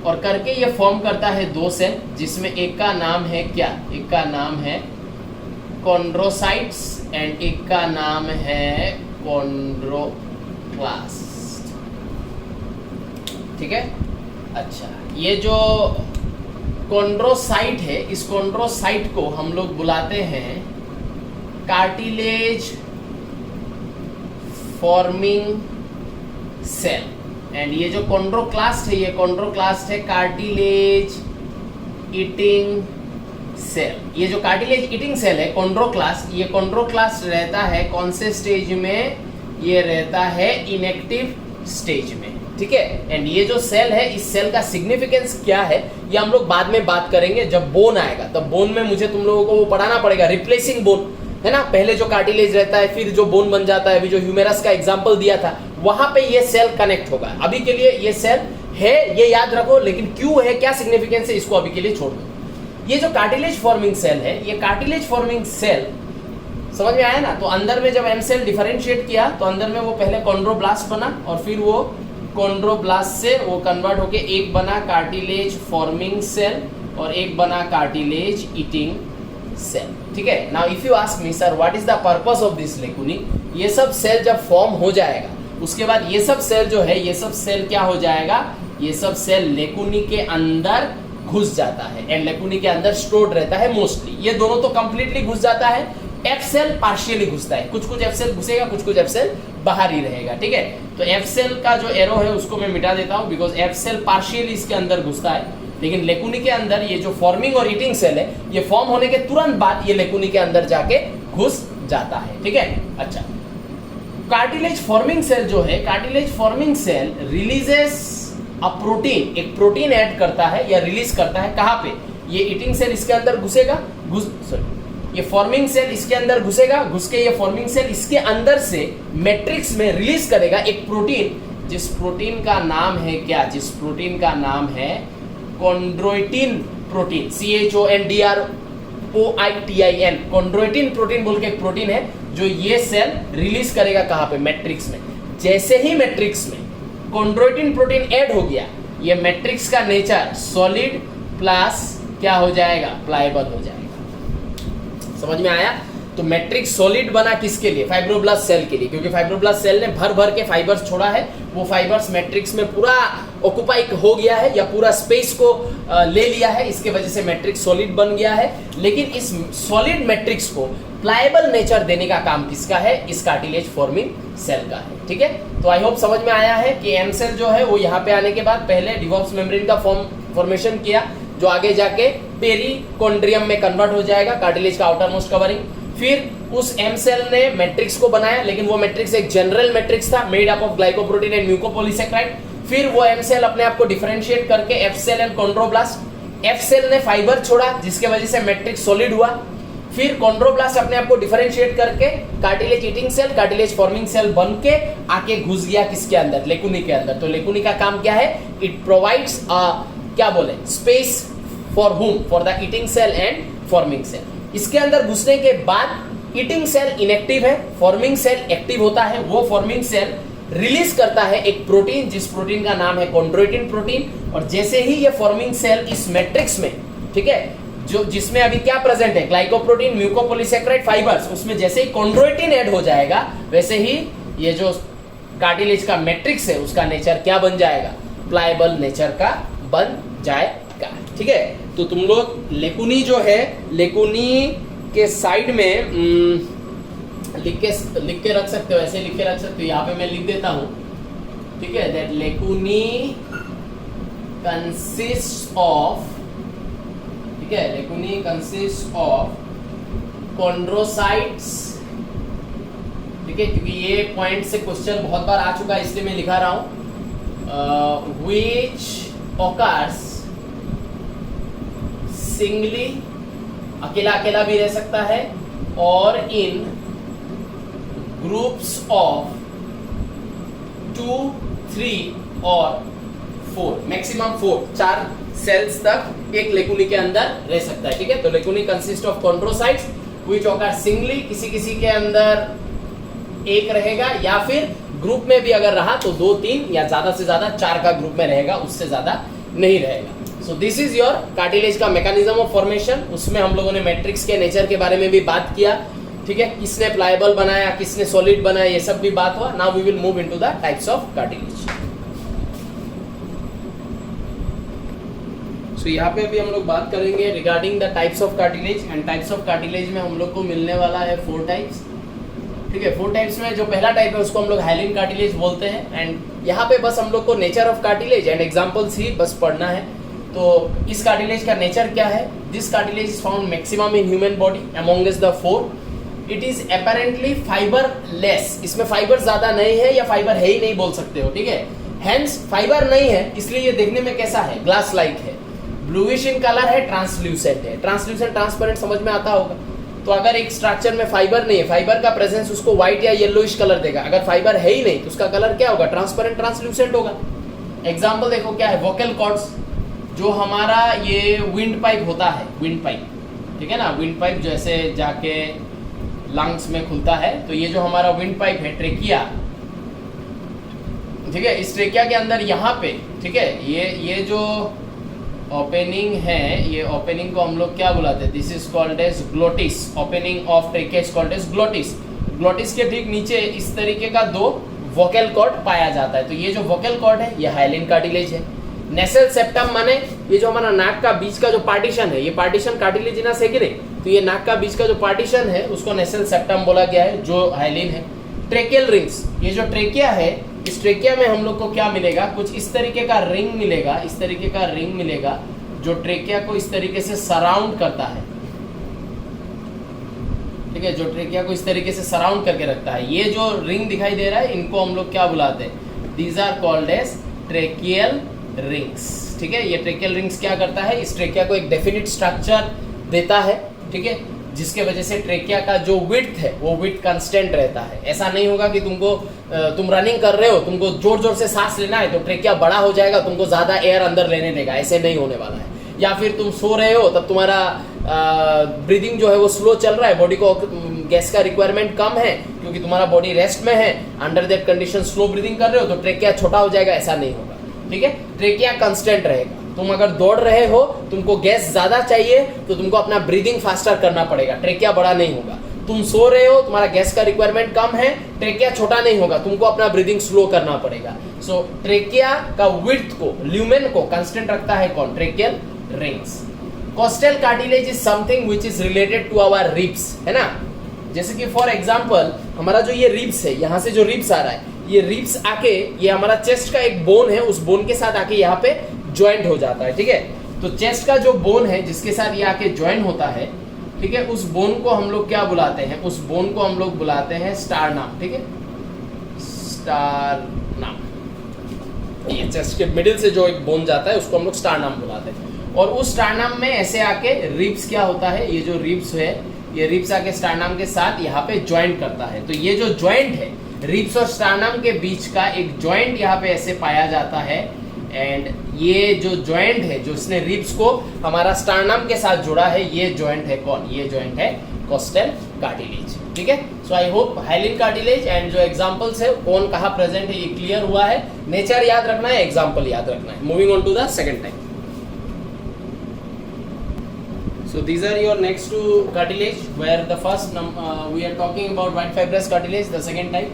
और करके ये फॉर्म करता है दो सेल, जिसमें एक का नाम है क्या, एक का नाम है कॉन्ड्रोसाइट्स एंड एक का नाम है कॉन्ड्रोप्लास्ट, ठीक है। अच्छा, ये जो कॉन्ड्रोसाइट है, इस कॉन्ड्रोसाइट को हम लोग बुलाते हैं कार्टिलेज फॉर्मिंग सेल एंड ये जो कॉन्ड्रोक्लास्ट है, ये कॉन्ड्रोक्लास्ट है कार्टिलेज ईटिंग सेल। ये जो कार्टिलेज ईटिंग सेल है कॉन्ड्रोक्लास्ट, ये कॉन्ड्रोक्लास्ट रहता है कौन से स्टेज में, ये रहता है इनएक्टिव स्टेज में, ठीक है। एंड ये जो सेल है, इस सेल का सिग्निफिकेंस क्या है ये हम लोग बाद में बात करेंगे, जब बोन आएगा तब बोन में मुझे तुम लोगों को वो पढ़ाना पड़ेगा, रिप्लेसिंग बोन है ना। पहले जो कार्टिलेज रहता है फिर जो बोन बन जाता है, अभी जो ह्यूमेरस का एग्जांपल दिया था वहां पे ये सेल कनेक्ट होगा। अभी के लिए ये सेल है, ये याद रखो, लेकिन क्यों है, क्या सिग्निफिकेंस है, इसको अभी के लिए छोड़ दो। ये जो कार्टिलेज फॉर्मिंग सेल है, ये कार्टिलेज फॉर्मिंग सेल समझ में आया ना। तो अंदर में जब एम सेल डिफरेंशिएट किया तो अंदर में वो पहले कॉन्ड्रोब्लास्ट बना और फिर वो कॉन्ड्रोब्लास्ट से वो कन्वर्ट होके एक बना कार्टिलेज फॉर्मिंग सेल और एक बना कार्टिलेज ईटिंग सेल, ठीक है। Now if you ask me sir what is the purpose of this lacunae, ये सब सेल जब फॉर्म हो जाएगा उसके बाद ये सब सेल जो है, ये सब सेल क्या हो जाएगा, ये सब सेल लेकुनी के अंदर घुस जाता है एंड लेकुनी के अंदर स्टोर्ड रहता है मोस्टली। ये दोनों तो कंप्लीटली घुस जाता है, एफ सेल पार्शियली घुसता है, कुछ कुछ एफ सेल घुसेगा, कुछ कुछ एफ सेल बाहर ही रहेगा, ठीक है। तो एफ सेल का जो एरो है उसको मैं मिटा देता हूं बिकॉज एफ सेल पार्शियली इसके अंदर घुसता है, लेकिन लेकुनी के अंदर ये जो फॉर्मिंग और ईटिंग सेल है, ये फॉर्म होने के तुरंत बाद ये लेकुनी के अंदर जाके घुस जाता है, ठीक है। अच्छा, कार्टिलेज फॉर्मिंग सेल जो है, cartilage forming cell releases a protein, एक प्रोटीन ऐड करता है या रिलीज करता है, कहां पे, ये ईटिंग सेल इसके अंदर घुसेगा, ये फॉर्मिंग सेल इसके अंदर घुसेगा, घुस के ये फॉर्मिंग सेल इसके अंदर से मैट्रिक्स में रिलीज करेगा एक प्रोटीन, जिस प्रोटीन का नाम है क्या, जिस प्रोटीन का नाम है chondroitin protein, CHONDROITIN, chondroitin protein बोल के एक प्रोटीन है जो ये सेल रिलीज करेगा कहां पे, मैट्रिक्स में। जैसे ही मैट्रिक्स में कॉन्ड्रोइटिन प्रोटीन ऐड हो गया, ये मैट्रिक्स का नेचर सॉलिड प्लस क्या हो जाएगा, प्लायबल हो जाएगा। समझ में आया। तो मैट्रिक्स सॉलिड बना किसके लिए, फाइब्रोब्लास्ट सेल के लिए, क्योंकि फाइब्रोब्लास्ट सेल ने भर भर के फाइबर्स छोड़ा है, वो फाइबर्स मैट्रिक्स में पूरा ऑक्युपाई हो गया है या पूरा स्पेस को ले लिया है, इसके वजह से मैट्रिक्स सॉलिड बन गया है। लेकिन इस सॉलिड मैट्रिक्स को प्लायबल नेचर देने का काम किसका है, इस कार्टिलेज फॉर्मिंग सेल का है, ठीक है। तो आई होप समझ में आया है कि एम सेल जो है वो यहाँ पे आने के बाद पहले डिवॉक्स मेम्ब्रेन का फॉर्मेशन किया, जो आगे जाके पेरिकॉन्ड्रियम में कन्वर्ट हो जाएगा, कार्टिलेज का आउटर मोस्ट कवरिंग। फिर उस एम सेल ने मैट्रिक्स को बनाया, लेकिन वो मैट्रिक्स एक जनरल मैट्रिक्स था made up of glycoprotein and mucopolysaccharide. फिर वो एम सेल अपने आप को डिफरेंशिएट करके F cell and chondroblast, F cell ने फाइबर छोड़ा जिसके वजह से मैट्रिक्स सॉलिड हुआ। फिर कॉन्ड्रोब्लास्ट अपने आप को डिफरेंशिएट करके cartilage eating cell, cartilage forming cell बन के आके घुस गया किसके अंदर, लेकुनी के अंदर। तो लेकुनी का काम क्या है, इट प्रोवाइड्स क्या बोले, space for whom, for the eating cell and forming cell. इसके अंदर घुसने के बाद ईटिंग सेल इनएक्टिव है, फॉर्मिंग सेल एक्टिव होता है। वो फॉर्मिंग सेल रिलीज करता है एक प्रोटीन, जिस प्रोटीन का नाम है कॉन्ड्रोइटिन प्रोटीन। और जैसे ही ये फॉर्मिंग सेल इस मैट्रिक्स में, ठीक है, जो जिसमें अभी क्या प्रेजेंट है, ग्लाइकोप्रोटीन, म्यूकोपॉलीसेकेराइड, फाइबर्स, उसमें जैसे ही कॉन्ड्रोइटिन ऐड हो जाएगा वैसे ही ये जो कार्टिलेज का मैट्रिक्स है उसका नेचर क्या बन जाएगा, प्लायबल नेचर का बन जाएगा, ठीक है। तो तुम लोग लेकुनी जो है, लेकुनी के साइड में लिख के रख सकते हो, ऐसे लिख के रख सकते हो, यहाँ पे मैं लिख देता हूँ, ठीक है। दैट लेकुनी कंसिस्ट ऑफ, ठीक है, लेकुनी कंसिस्ट ऑफ कॉन्ड्रोसाइट्स ठीक है, क्योंकि ये पॉइंट से क्वेश्चन बहुत बार आ चुका है इसलिए मैं लिखा रहा हूं। विच ऑकर्स सिंगली, अकेला अकेला भी रह सकता है, और इन ग्रुप्स ऑफ 2, 3 और 4, मैक्सिमम 4 सेल्स तक एक लेकुनी के अंदर रह सकता है। ठीक है, तो lacunae consist of chondrocytes which occur singly, किसी किसी के अंदर एक रहेगा, या फिर ग्रुप में भी अगर रहा तो 2, 3 या ज्यादा से ज्यादा 4 का ग्रुप में रहेगा, उससे ज्यादा नहीं रहेगा। So this is your cartilage का मैकेनिज्म ऑफ फॉर्मेशन। उसमें हम लोगों ने मैट्रिक्स के नेचर के बारे में भी बात किया। ठीक है, किसने प्लायबल बनाया, किसने सॉलिड बनाया, ये सब भी बात हुआ। Now we will move into the types of cartilage. So यहाँ पे अभी हम लोग बात करेंगे regarding the types of cartilage, and types of cartilage में हम लोग को मिलने वाला है 4 टाइप्स। ठीक है, 4 टाइप्स में जो पहला टाइप है उसको हम लोग हाइलिन कार्टिलेज बोलते हैं। एंड यहाँ पे बस हम लोग को nature of cartilage and examples ही बस पढ़ना है। तो इस कार्टिलेज का नेचर क्या है? This cartilage is found maximum in human body amongst the 4। It is apparently fibre less, इसमें फाइबर ज्यादा नहीं है या फाइबर है ही नहीं बोल सकते हो। ठीक है, हेंस फाइबर नहीं है, इसलिए ये देखने में कैसा है? ग्लास लाइक है, ब्लूइश इन कलर है, ट्रांसल्यूसेंट है। ट्रांसल्यूसेंट ट्रांसपेरेंट समझ में आता होगा। तो अगर एक स्ट्रक्चर में फाइबर नहीं है, फाइबर का प्रेजेंस उसको व्हाइट या येलोइश कलर देगा। अगर फाइबर है ही नहीं तो उसका कलर क्या होगा? ट्रांसपेरेंट ट्रांसल्यूसेंट होगा। एग्जांपल देखो क्या है, वोकल कॉर्ड्स, जो हमारा ये विंड पाइप होता है, विंड पाइप, ठीक है ना, विंड पाइप जैसे जाके लंग्स में खुलता है, तो ये जो हमारा विंड पाइप है, ट्रेकिया, ठीक है, इस ट्रेकिया के अंदर यहाँ पे, ठीक है, ये जो ओपनिंग है, ये ओपनिंग को हम लोग क्या बुलाते हैं? This is called as glottis. Opening of trachea is called as glottis. Glottis के ठीक नीचे इस तरीके का 2 वोकल कॉर्ड पाया जाता है। तो ये जो वोकल कॉर्ड है ये हाइलिन कार्टिलेज है। नेसल सेप्टम माने ये जो हमारा नाक का बीच का जो पार्टीशन है, ये पार्टीशन कार्टिलेजिनस है कि नहीं? तो ये नाक का बीच का जो पार्टीशन है उसको नेसल सेप्टम बोला गया है, जो हाइलिन है। ट्रेकियल रिंग्स, ये जो ट्रेकिया है, इस ट्रेकिया में हम लोग को क्या मिलेगा? कुछ इस तरीके का रिंग मिलेगा, इस तरीके का रिंग मिलेगा जो ट्रेकिया को इस तरीके से सराउंड करता है। ठीक है, जो ट्रेकिया को इस तरीके से सराउंड करके रखता है। ये जो रिंग दिखाई दे रहा है, इनको हम लोग क्या बुलाते हैं? These are called as tracheal rings. ठीक है, ये ट्रेकियल रिंग्स क्या करता है? इस ट्रेकिया को एक डेफिनिट स्ट्रक्चर देता है। ठीक है, जिसके वजह से ट्रेकिया का जो विड्थ है वो विड्थ कांस्टेंट रहता है। ऐसा नहीं होगा कि तुम रनिंग कर रहे हो, तुमको जोर जोर से सांस लेना है तो ट्रेकिया बड़ा हो जाएगा, तुमको ज्यादा एयर अंदर लेने देगा, ऐसे नहीं होने वाला है। या फिर तुम सो रहे हो तब तुम्हारा ब्रीदिंग जो है वो स्लो चल रहा है, बॉडी को गैस का रिक्वायरमेंट कम है क्योंकि तुम्हारा बॉडी रेस्ट में है, under that condition slow breathing कर रहे हो तो ट्रेकिया छोटा हो जाएगा, ऐसा नहीं होगा। ठीक है, ट्रेकिया कांस्टेंट रहेगा। तुम अगर दौड़ रहे हो, तुमको गैस ज्यादा चाहिए तो तुमको अपना ब्रीदिंग फास्टर करना पड़ेगा, ट्रेकिया बड़ा नहीं होगा। तुम सो रहे हो, तुम्हारा गैस का रिक्वायरमेंट कम है, ट्रेकिया छोटा नहीं होगा, तुमको अपना ब्रीदिंग स्लो करना पड़ेगा। सो ट्रेकिया का विड्थ को, ल्यूमेन को कांस्टेंट रखता है कौन? Tracheal rings. Costal cartilage is something which is related to our ribs, है ना। जैसे कि फॉर एग्जांपल हमारा जो ये रिब्स है, यहाँ से जो रिब्स आ रहा है, ये रिब्स आके ये हमारा चेस्ट का एक बोन है, उस बोन के साथ आके यहाँ पे ज्वाइंट हो जाता है। ठीक है, तो चेस्ट का जो बोन है जिसके साथ ये आके ज्वाइन होता है, ठीक है, उस बोन को हम लोग क्या बुलाते हैं? उस बोन को हम लोग बुलाते हैं स्टारनम। ठीक है, स्टारनम। ये चेस्ट के मिडिल से जो एक बोन जाता है उसको हम लोग स्टारनम बुलाते हैं। और उस स्टारनम में ऐसे आके रिब्स क्या होता है? ये जो रिब्स है, ये रिब्स आके स्टारनम के साथ यहाँ पे ज्वाइंट करता है। तो ये जो ज्वाइंट है रिब्स और स्टारनम के बीच का एक ज्वाइंट यहाँ पे ऐसे पाया जाता है। एंड ये जो ज्वाइंट है, जो इसने रिब्स को हमारा स्टारनम के साथ जोड़ा है, ये ज्वाइंट है कौन? ये ज्वाइंट है कोस्टल कार्टिलेज। ठीक है, so I hope hyaline cartilage and जो एग्जांपल्स है कौन कहाँ प्रेजेंट है ये क्लियर हुआ है। नेचर याद रखना है, एग्जांपल याद रखना है। Moving on to the second type. So these are your next two cartilage, where the first we are talking about white fibrous cartilage, the second type.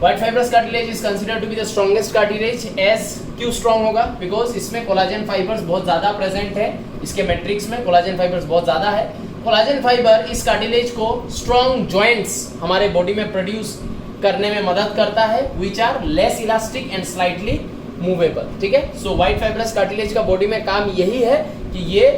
White fibrous cartilage is considered to be the strongest cartilage. as क्यों strong होगा? Because इसमें collagen fibres बहुत ज़्यादा present है, इसके matrix में collagen fibres बहुत ज़्यादा है। कोलाजन फाइबर इस कार्टिलेज को स्ट्रॉन्ग जॉइंट्स हमारे बॉडी में प्रोड्यूस करने में मदद करता है, which are less elastic and slightly movable. ठीक है, सो व्हाइट फाइब्रस कार्टिलेज का बॉडी में काम यही है कि ये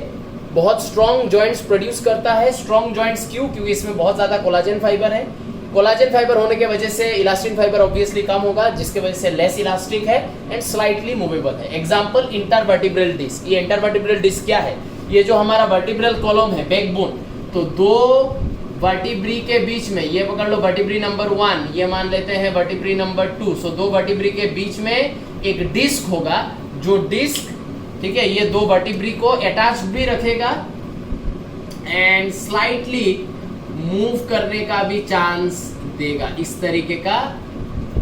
बहुत स्ट्रॉन्ग जॉइंट्स प्रोड्यूस करता है। स्ट्रॉन्ग जॉइंट्स क्यों? क्योंकि इसमें बहुत ज़्यादा कोलाजन फाइबर है कोलाजन फाइबर होने के वजह से इलास्टिन फाइबर ऑब्वियसली कम होगा, जिसके वजह से लेस इलास्टिक है एंड स्लाइटली मूवेबल है। Example intervertebral disc. ये इंटरवर्टिब्रल डिस्क क्या है? ये जो हमारा वर्टिब्रल कॉलम है, बैकबोन, तो दो वर्टिब्री के बीच में, ये पकड़ लो वर्टिब्री नंबर 1, ये मान लेते हैं वर्टिब्री नंबर 2, सो दो वर्टिब्री के बीच में एक डिस्क होगा, जो डिस्क, ठीक है, ये दो वर्टिब्री को अटैच भी रखेगा एंड स्लाइटली मूव करने का भी चांस देगा, इस तरीके का,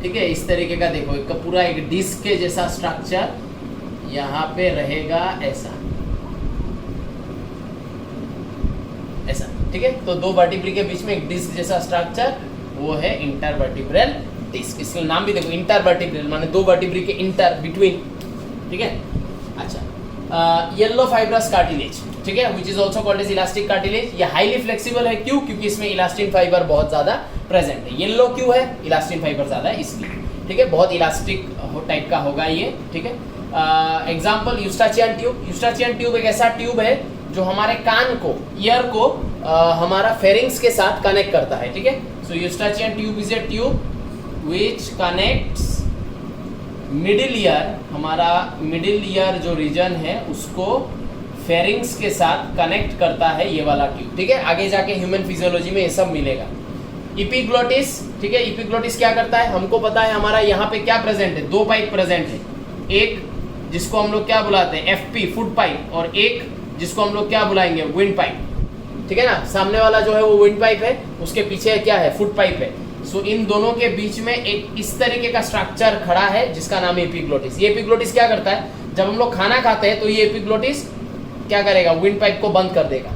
ठीक है, इस तरीके का। देखो एक पूरा एक डिस्क के जैसा स्ट्रक्चर यहाँ पे रहेगा, ऐसा ऐसा, ठीक है। तो दो वर्टिब्री के बीच में एक डिस्क जैसा स्ट्रक्चर, वो है इंटरवर्टिब्रल डिस्क। इसका नाम भी देखो इंटरवर्टिब्रल, माने दो वर्टिब्री के इंटर, बिटवीन, ठीक है। अच्छा, येलो फाइब्रस कार्टिलेज, ठीक है, which is also called as elastic cartilage. ये हाईली फ्लेक्सिबल है, क्यों? क्योंकि इसमें इलास्टिन फाइबर बहुत ज्यादा प्रेजेंट है। येलो क्यों है? इलास्टिन फाइबर ज्यादा है इसलिए, ठीक है, बहुत इलास्टिक टाइप का होगा ये, ठीक है। Example Eustachian tube. Eustachian tube एक ऐसा ट्यूब है जो हमारे कान को, ईयर को हमारा फेरिंग्स के साथ कनेक्ट करता है, ठीक है। So Eustachian tube is a tube which connects middle ear, हमारा मिडिल ईयर जो रीजन है उसको फेरिंग्स के साथ कनेक्ट करता है ये वाला ट्यूब, ठीक है। आगे जाके ह्यूमन फिजियोलॉजी में ये सब मिलेगा। इपिग्लोटिस, ठीक है, इपिग्लोटिस क्या करता है? हमको पता है हमारा यहाँ पे क्या प्रेजेंट है, दो पाइप प्रेजेंट है, एक जिसको हम लोग क्या बुलाते हैं, एफपी, फुट पाइप, और एक जिसको हम लोग क्या बुलाएंगे, विंड पाइप, ठीक है ना। सामने वाला जो है वो विंड पाइप है, उसके पीछे क्या है, फुट पाइप है। सो इन दोनों के बीच में एक इस तरीके का स्ट्रक्चर खड़ा है जिसका नाम है एपिग्लोटिस। ये एपिग्लोटिस क्या करता है? जब हम लोग खाना खाते हैं तो ये एपिग्लोटिस क्या करेगा, विंड पाइप को बंद कर देगा,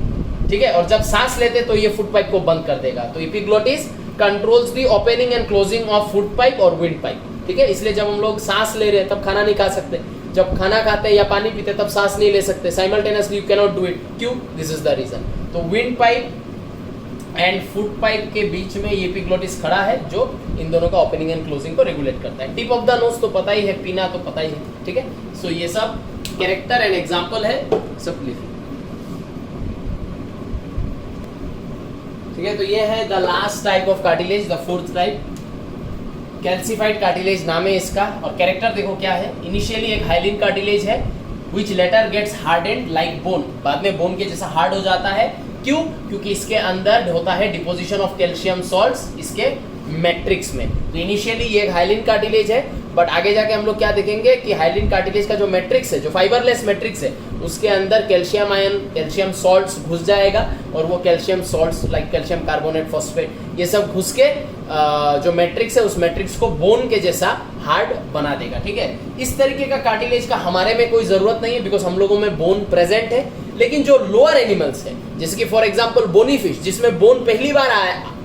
ठीक है, और जब सांस लेते तो ये फुट पाइप को बंद कर देगा। तो epiglottis controls the opening and closing of foot pipe और विंड पाइप, ठीक है। इसलिए जब हम लोग सांस ले रहे हैं तब खाना नहीं खा सकते, जब खाना खाते हैं या पानी पीते तब सांस नहीं ले सकते, simultaneously you can not do it. क्यों? This is the reason. तो windpipe and food pipe के बीच में ये एपिग्लोटिस खड़ा है जो इन दोनों का ओपनिंग एंड क्लोजिंग को रेगुलेट करता है। टिप ऑफ द नोज तो पता ही है, पीना तो पता ही है, ठीक है। सो ये सब कैरेक्टर एंड एग्जांपल है, सब लिखिए, ठीक है। तो ये है the last type of cartilage, the fourth type, calcified cartilage नाम है इसका। और कैरेक्टर देखो क्या है, इनिशियली एक हाइलिन कार्टिलेज है which later gets hardened like bone, बाद में बोन के जैसा हार्ड हो जाता है। क्यों? क्योंकि इसके अंदर होता है डिपोजिशन ऑफ कैल्शियम सॉल्ट्स इसके मैट्रिक्स में। तो इनिशियली ये एक हाइलिन कार्टिलेज है, बट आगे जाके हम लोग क्या देखेंगे कि हाइलिन कार्टिलेज का जो मैट्रिक्स है, जो फाइबरलेस मैट्रिक्स है, उसके अंदर कैल्शियम आयन, कैल्शियम सॉल्ट्स घुस जाएगा, और वो calcium salts like calcium carbonate, phosphate, ये सब घुस के जो मैट्रिक्स है उस मैट्रिक्स को बोन के जैसा हार्ड बना देगा, ठीक है। इस तरीके का कार्टिलेज का हमारे में कोई जरूरत नहीं है, बिकॉज हम लोगों में बोन प्रेजेंट है। लेकिन जो लोअर एनिमल्स है, जैसे कि फॉर एग्जांपल बोनी फिश, जिसमें बोन पहली बार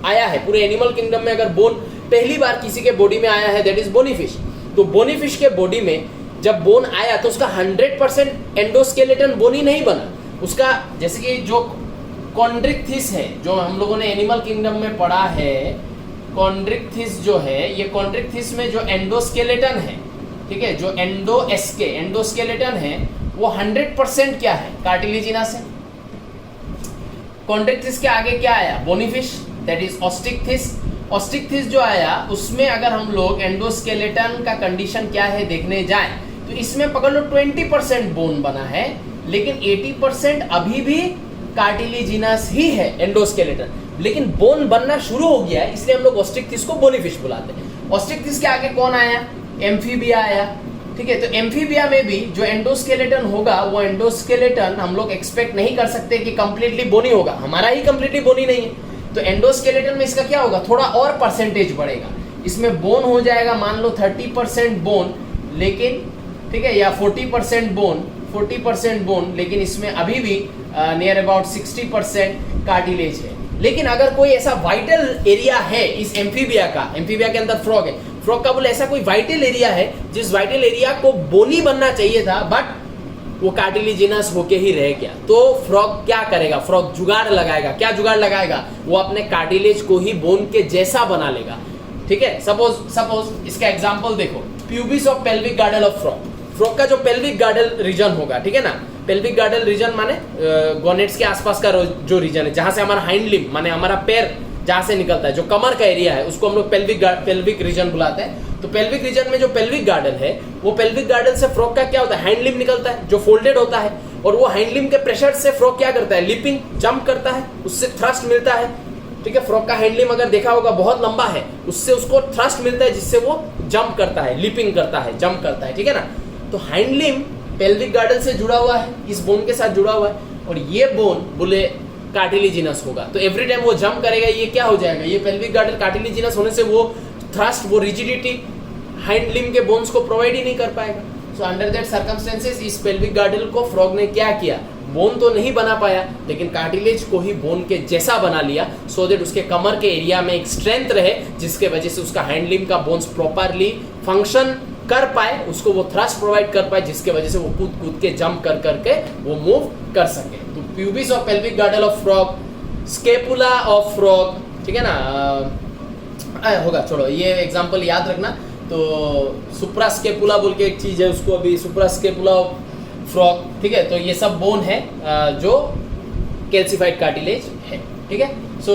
आया है, पूरे एनिमल किंगडम में अगर बोन पहली बार किसी के बॉडी में आया है, दैट इज बोनी फिश। तो बोनी फिश के बॉडी में जब बोन आया तो उसका 100% एंडोस्केलेटन बोनी नहीं बना, उसका जैसे कि जो कॉन्ड्रिक्थिस है, जो हम लोगों ने एनिमल किंगडम में पढ़ा है, कॉन्ड्रिक्थिस जो है, ये कॉन्ड्रिक्थिस में जो एंडोस्केलेटन है, ठीक है, जो एंडोस्केलेटन है वो 100% क्या है, कार्टिलेजिनस है। कॉन्ड्रिक्थिस के आगे क्या आया, बोनीफिश, दैट इज ऑस्टिकथिस। ऑस्टिकथिस जो आया उसमें अगर हम लोग एंडोस्केलेटन का कंडीशन क्या है देखने जाएं तो इसमें पकड़ लो 20% बोन बना है, लेकिन 80% अभी भी कार्टिलेजिनस ही है एंडोस्केलेटन, लेकिन बोन बनना शुरू हो गया है, इसलिए हम लोग ऑस्टिकथिस को बोनीफिश बुलाते हैं। ऑस्टिकथिस के आगे कौन आया, एम्फीबिया आया, ठीक है। तो एम्फीबिया में भी जो एंडोस्केलेटन होगा वो एंडोस्केलेटन हम लोग एक्सपेक्ट नहीं कर सकते कि कंप्लीटली बोनी होगा, हमारा ही कंप्लीटली बोनी नहीं है। तो एंडोस्केलेटन में इसका क्या होगा, थोड़ा और परसेंटेज बढ़ेगा, इसमें बोन हो जाएगा मान लो 30% बोन, लेकिन ठीक है, या 40% बोन, लेकिन इसमें अभी भी नियर अबाउट 60% कार्टिलेज है। लेकिन अगर कोई ऐसा वाइटल एरिया है इस एम्फीबिया के अंदर फ्रॉग है, फ्रॉग का बोले ऐसा कोई वाइटल एरिया है जिस वाइटल एरिया को बोनी बनना चाहिए था बट वो कार्टिलेजिनस होके ही रह गया, तो फ्रॉग क्या करेगा, फ्रॉग जुगाड़ लगाएगा। क्या जुगाड़ लगाएगा, वो अपने कार्टिलेज को ही बोन के जैसा बना लेगा, ठीक है। सपोज इसका एग्जांपल देखो, pubis of pelvic गार्डल of frog का जो पेल्विक गार्डल रीजन होगा, ठीक है ना, पेल्विक गार्डल रीजन माने गोनेट्स के आसपास का जो रीजन है, जहां से हमारा हाइंड लिम्ब माने हमारा पैर जहां से निकलता है, जो कमर का एरिया है उसको हम लोग पेल्विक रीजन बुलाते हैं। तो पेल्विक रीजन में जो पेल्विक गार्डन है, वो पेल्विक गार्डन से फ्रॉग का क्या होता है, हैंड लिम्ब निकलता है जो फोल्डेड होता है, और वो हैंड लिम्ब के प्रेशर से फ्रॉग क्या करता है, लिपिंग, जंप करता है, उससे थ्रस्ट मिलता है। ठीक है, फ्रॉग का हैंड लिम्ब अगर देखा होगा बहुत लंबा है, उससे उसको थ्रस्ट मिलता है जिससे वो जंप करता है, लिपिंग करता है, जंप करता है। ठीक है ना, तो हैंड लिम्ब पेल्विक गार्डन से जुड़ा हुआ है, इस बोन के साथ जुड़ा हुआ है, और ये बोन बोले कार्टिलेजिनस होगा। तो एवरी टाइम वो जंप करेगा, ये क्या हो जाएगा, ये पेल्विक गार्डन कार्टिलेजिनस होने से वो थ्रस्ट, वो रिजिडिटी हैंड लिम्ब के बोन्स को प्रोवाइड ही नहीं कर पाएगा। सो अंडर दैट सर्कमस्टेंसेस इस पेल्विक गार्डन को फ्रॉग ने क्या किया, बोन तो नहीं बना पाया लेकिन कार्टिलेज को ही बोन के जैसा बना लिया, सो दैट उसके कमर के एरिया में एक स्ट्रेंथ रहे, जिसके वजह से उसका हैंड लिम्ब का बोन्स प्रॉपरली फंक्शन कर पाए, उसको वो थ्रस्ट प्रोवाइड कर पाए, जिसके वजह से वो कूद कूद के जंप कर करके वो मूव कर सके। तो pubis of pelvic garden of frog, scapula of frog, ठीक है ना, होगा, छोड़ो ये एग्जांपल याद रखना। तो सुप्रास्केपुला बोल के एक चीज है, उसको अभी सुप्रास्केपुला ऑफ फ्रॉग, ठीक है। तो ये सब बोन है जो कैल्सिफाइड कार्टिलेज है, ठीक है। सो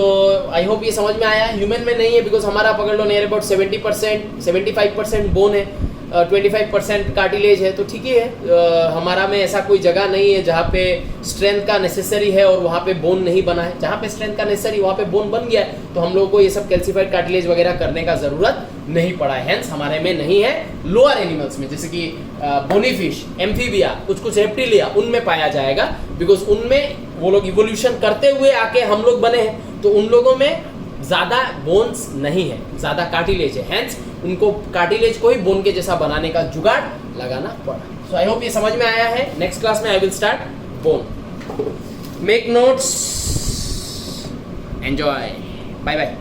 आई होप ये समझ में आया। ह्यूमन में नहीं है बिकॉज हमारा पकड़ लो नियर अबाउट 70%, 75% बोन है, 25% कार्टिलेज है, तो ठीक ही है। हमारा में ऐसा कोई जगह नहीं है जहाँ पे स्ट्रेंथ का नेसेसरी है और वहाँ पे बोन नहीं बना है। जहाँ पे स्ट्रेंथ का नेसेसरी वहाँ पे बोन बन गया है, तो हम लोगों को ये सब कैल्सिफाइड कार्टिलेज वगैरह करने का जरूरत नहीं पड़ा है, हेंस हमारे में नहीं है। लोअर एनिमल्स में जैसे कि बोनीफिश, एम्फीबिया, कुछ कुछ रेप्टिलिया, उनमें पाया जाएगा बिकॉज उनमें वो लोग इवोल्यूशन करते हुए आके हम लोग बने हैं, तो उन लोगों में ज्यादा बोन्स नहीं है, ज्यादा कार्टिलेज है, हेंस उनको कार्टिलेज को ही बोन के जैसा बनाने का जुगाड़ लगाना पड़ा। सो आई होप ये समझ में आया है। नेक्स्ट क्लास में I will start bone. Make notes, enjoy, bye bye.